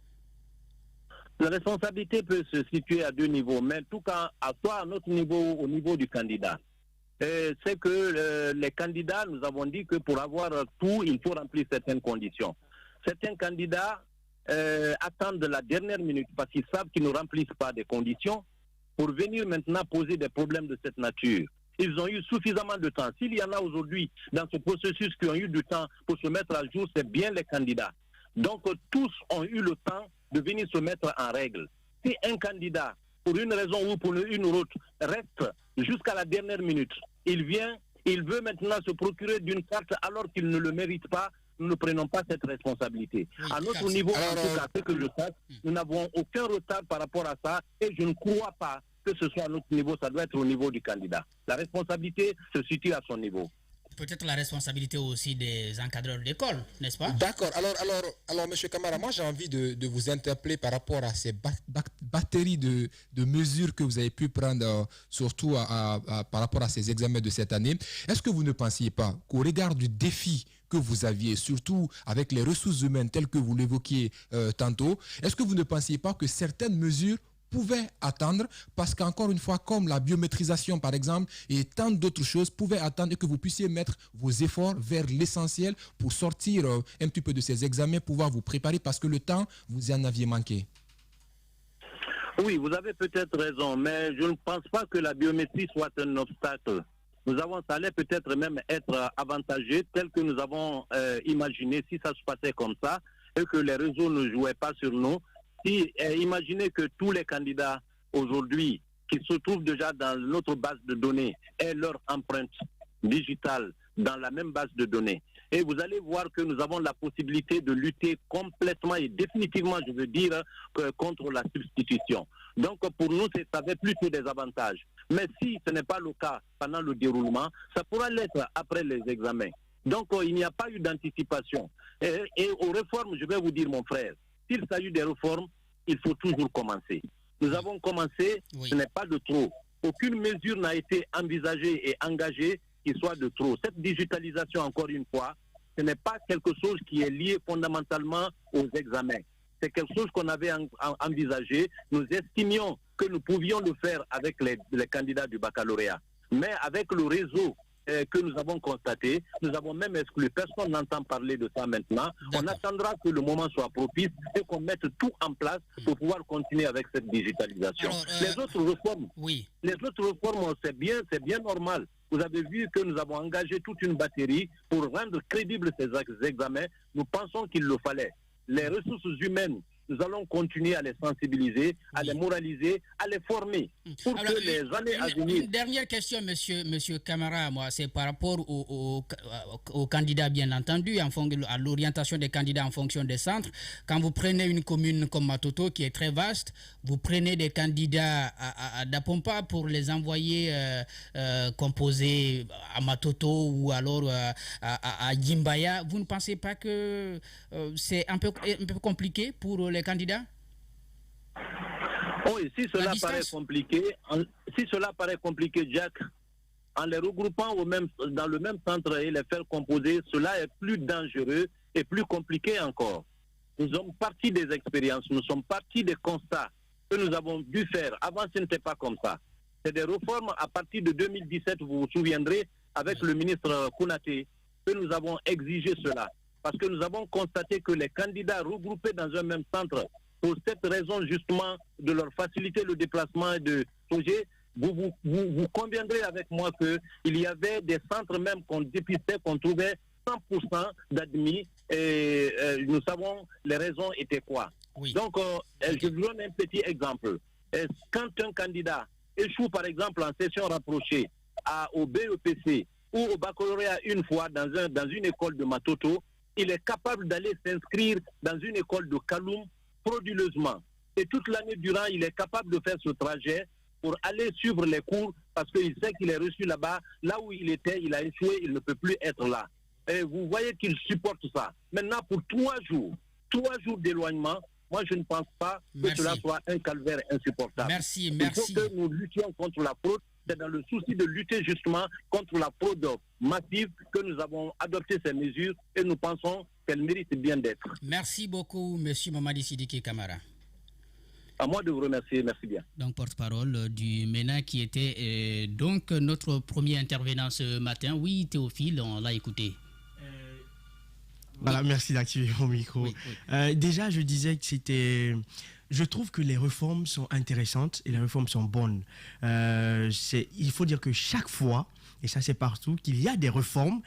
La responsabilité peut se situer à 2 niveaux, mais en tout cas, soit à notre niveau, au niveau du candidat. C'est que les candidats, nous avons dit que pour avoir tout, il faut remplir certaines conditions. Certains candidats attendent la dernière minute parce qu'ils savent qu'ils ne remplissent pas des conditions pour venir maintenant poser des problèmes de cette nature. Ils ont eu suffisamment de temps. S'il y en a aujourd'hui dans ce processus qui ont eu du temps pour se mettre à jour, c'est bien les candidats. Donc tous ont eu le temps de venir se mettre en règle. Si un candidat, pour une raison ou pour une autre, reste jusqu'à la dernière minute, il veut maintenant se procurer d'une carte alors qu'il ne le mérite pas, nous ne prenons pas cette responsabilité. Oui, à notre niveau, en tout cas, ce que je sache, nous n'avons aucun retard par rapport à ça et je ne crois pas que ce soit à notre niveau, ça doit être au niveau du candidat. La responsabilité se situe à son niveau. Peut-être la responsabilité aussi des encadreurs d'école, n'est-ce pas? D'accord. Alors, M. Camara, moi j'ai envie de vous interpeller par rapport à ces batteries de mesures que vous avez pu prendre, surtout par rapport à ces examens de cette année. Est-ce que vous ne pensiez pas qu'au regard du défi que vous aviez, surtout avec les ressources humaines telles que vous l'évoquiez tantôt, est-ce que vous ne pensiez pas que certaines mesures pouvaient attendre, parce qu'encore une fois, comme la biométrisation par exemple et tant d'autres choses, pouvaient attendre et que vous puissiez mettre vos efforts vers l'essentiel pour sortir un petit peu de ces examens, pouvoir vous préparer, parce que le temps, vous en aviez manqué. Oui, vous avez peut-être raison, mais je ne pense pas que la biométrie soit un obstacle. Ça allait peut-être même être avantageux, tel que nous avons imaginé, si ça se passait comme ça, et que les réseaux ne jouaient pas sur nous. Imaginez que tous les candidats aujourd'hui qui se trouvent déjà dans notre base de données aient leur empreinte digitale dans la même base de données. Et vous allez voir que nous avons la possibilité de lutter complètement et définitivement, je veux dire, contre la substitution. Donc pour nous, ça avait plutôt des avantages. Mais si ce n'est pas le cas pendant le déroulement, ça pourra l'être après les examens. Donc il n'y a pas eu d'anticipation. Et aux réformes, je vais vous dire, mon frère, s'il s'agit des réformes, il faut toujours commencer. Nous avons commencé, ce n'est pas de trop. Aucune mesure n'a été envisagée et engagée qui soit de trop. Cette digitalisation, encore une fois, ce n'est pas quelque chose qui est lié fondamentalement aux examens. C'est quelque chose qu'on avait envisagé. Nous estimions que nous pouvions le faire avec les candidats du baccalauréat. Mais avec le réseau que nous avons constaté, nous avons même exclu. Personne n'entend parler de ça maintenant. On attendra que le moment soit propice et qu'on mette tout en place pour pouvoir continuer avec cette digitalisation. Alors, les autres réformes, c'est bien normal. Vous avez vu que nous avons engagé toute une batterie pour rendre crédibles ces examens. Nous pensons qu'il le fallait. Les ressources humaines, nous allons continuer à les sensibiliser, à les moraliser, à les former pour que les années à venir... Une dernière question, monsieur Camara, moi, c'est par rapport aux candidats, bien entendu, à l'orientation des candidats en fonction des centres. Quand vous prenez une commune comme Matoto, qui est très vaste, vous prenez des candidats à Dapompa pour les envoyer composer à Matoto ou alors à Djimbaya. Vous ne pensez pas que c'est un peu compliqué pour les candidats? Oui, si cela paraît compliqué, Jack, en les regroupant dans le même centre et les faire composer, cela est plus dangereux et plus compliqué encore. Nous sommes partis des expériences, nous sommes partis des constats que nous avons dû faire. Avant, ce n'était pas comme ça. C'est des réformes à partir de 2017, vous vous souviendrez, avec le ministre Kounaté, que nous avons exigé cela. Parce que nous avons constaté que les candidats regroupés dans un même centre, pour cette raison justement de leur faciliter le déplacement et de projet, vous conviendrez avec moi qu'il y avait des centres même qu'on dépistait, qu'on trouvait 100% d'admis et nous savons les raisons étaient quoi. Oui. Donc, je vous donne un petit exemple. Quand un candidat échoue par exemple en session rapprochée au BEPC ou au baccalauréat une fois dans une école de Matoto, il est capable d'aller s'inscrire dans une école de Kaloum frauduleusement. Et toute l'année durant, il est capable de faire ce trajet pour aller suivre les cours parce qu'il sait qu'il est reçu là-bas. Là où il était, il a échoué, il ne peut plus être là. Et vous voyez qu'il supporte ça. Maintenant, pour 3 jours d'éloignement, moi, je ne pense pas que cela soit un calvaire insupportable. Merci. Il faut que nous luttions contre la fraude. C'est dans le souci de lutter justement contre la fraude massive que nous avons adopté ces mesures et nous pensons qu'elles méritent bien d'être. Merci beaucoup, M. Mamadi Sidiki Camara. À moi de vous remercier, merci bien. Donc, porte-parole du MENA qui était donc notre premier intervenant ce matin. Oui, Théophile, on l'a écouté. Voilà, merci d'activer mon micro. Oui. Déjà, je disais que c'était... Je trouve que les réformes sont intéressantes et les réformes sont bonnes. Il faut dire que chaque fois, et ça c'est partout, qu'il y a des réformes,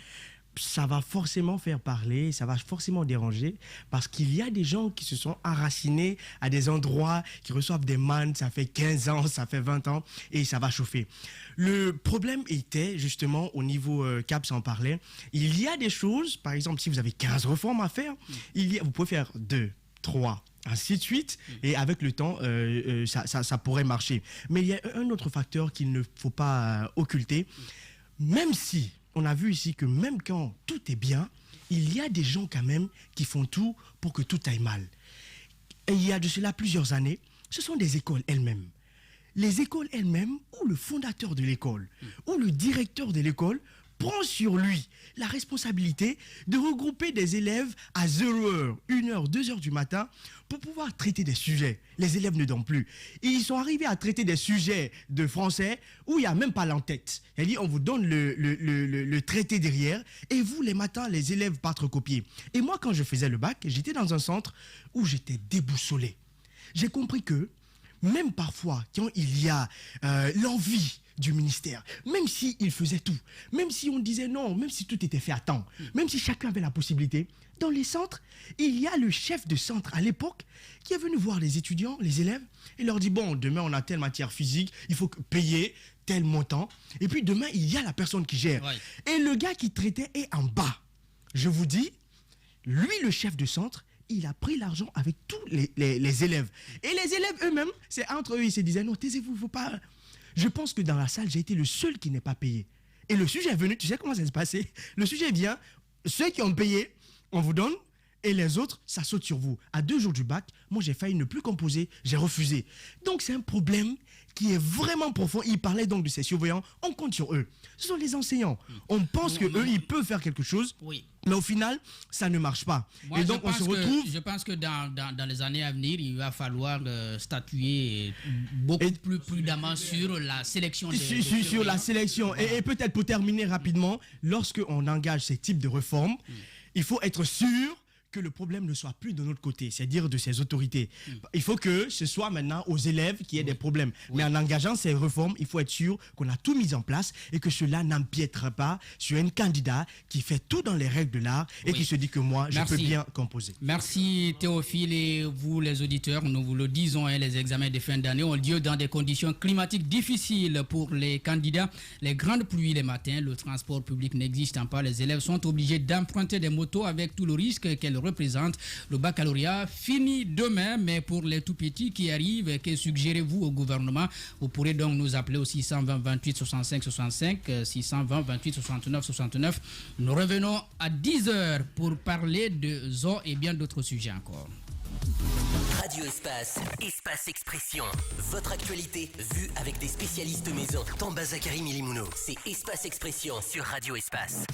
ça va forcément faire parler, ça va forcément déranger, parce qu'il y a des gens qui se sont enracinés à des endroits, qui reçoivent des mannes, ça fait 15 ans, ça fait 20 ans, et ça va chauffer. Le problème était justement au niveau CAPS en parlait, il y a des choses, par exemple si vous avez 15 réformes à faire, vous pouvez faire 2, 3, ainsi de suite, et avec le temps, ça pourrait marcher. Mais il y a un autre facteur qu'il ne faut pas occulter, même si on a vu ici que même quand tout est bien, il y a des gens quand même qui font tout pour que tout aille mal. Et il y a de cela plusieurs années, ce sont des écoles elles-mêmes. Les écoles elles-mêmes, ou le fondateur de l'école, ou le directeur de l'école, prend sur lui la responsabilité de regrouper des élèves à 0h, 1h, 2h du matin pour pouvoir traiter des sujets. Les élèves ne dorment plus. Et ils sont arrivés à traiter des sujets de français où il n'y a même pas l'en-tête. C'est-à-dire, on vous donne le traité derrière et vous, les matins, les élèves partent recopier. Et moi, quand je faisais le bac, j'étais dans un centre où j'étais déboussolé. J'ai compris que même parfois, quand il y a l'envie du ministère, même s'il faisait tout, même si on disait non, même si tout était fait à temps, même si chacun avait la possibilité, dans les centres, il y a le chef de centre à l'époque qui est venu voir les étudiants, les élèves, et leur dit, bon, demain on a telle matière physique, il faut payer tel montant, et puis demain il y a la personne qui gère. Ouais. Et le gars qui traitait est en bas. Je vous dis, lui le chef de centre, il a pris l'argent avec tous les élèves. Et les élèves eux-mêmes, c'est entre eux, ils se disaient, non, taisez-vous, il ne faut pas... Je pense que dans la salle, j'ai été le seul qui n'est pas payé. Et le sujet est venu, tu sais comment ça s'est passé? Le sujet vient, ceux qui ont payé, on vous donne, et les autres, ça saute sur vous. À 2 jours du bac, moi j'ai failli ne plus composer, j'ai refusé. Donc c'est un problème qui est vraiment profond. Il parlait donc de ces surveillants, on compte sur eux. Ce sont les enseignants. On pense qu'eux, ils peuvent faire quelque chose, mais au final, ça ne marche pas. Moi, et donc on se retrouve... Je pense que dans les années à venir, il va falloir statuer beaucoup plus prudemment sur la sélection. Sur la sélection. Et peut-être pour terminer rapidement, lorsque on engage ces types de réformes, il faut être sûr que le problème ne soit plus de notre côté, c'est-à-dire de ces autorités. Il faut que ce soit maintenant aux élèves qui aient des problèmes. Mais en engageant ces réformes, il faut être sûr qu'on a tout mis en place et que cela n'empiètre pas sur un candidat qui fait tout dans les règles de l'art et qui se dit que moi, je peux bien composer. Merci Théophile et vous les auditeurs. Nous vous le disons, les examens de fin d'année ont lieu dans des conditions climatiques difficiles pour les candidats. Les grandes pluies les matins, le transport public n'existant pas, les élèves sont obligés d'emprunter des motos avec tout le risque qu'elles représente. Le baccalauréat finit demain, mais pour les tout petits qui arrivent, que suggérez-vous au gouvernement? Vous pourrez donc nous appeler au 620 28 65 65, 620 28 69 69. Nous revenons à 10h pour parler de zoo et bien d'autres sujets encore. Radio Espace, Espace Expression. Votre actualité vue avec des spécialistes maison. Tamba Zakari Milimouno. C'est Espace Expression sur Radio Espace.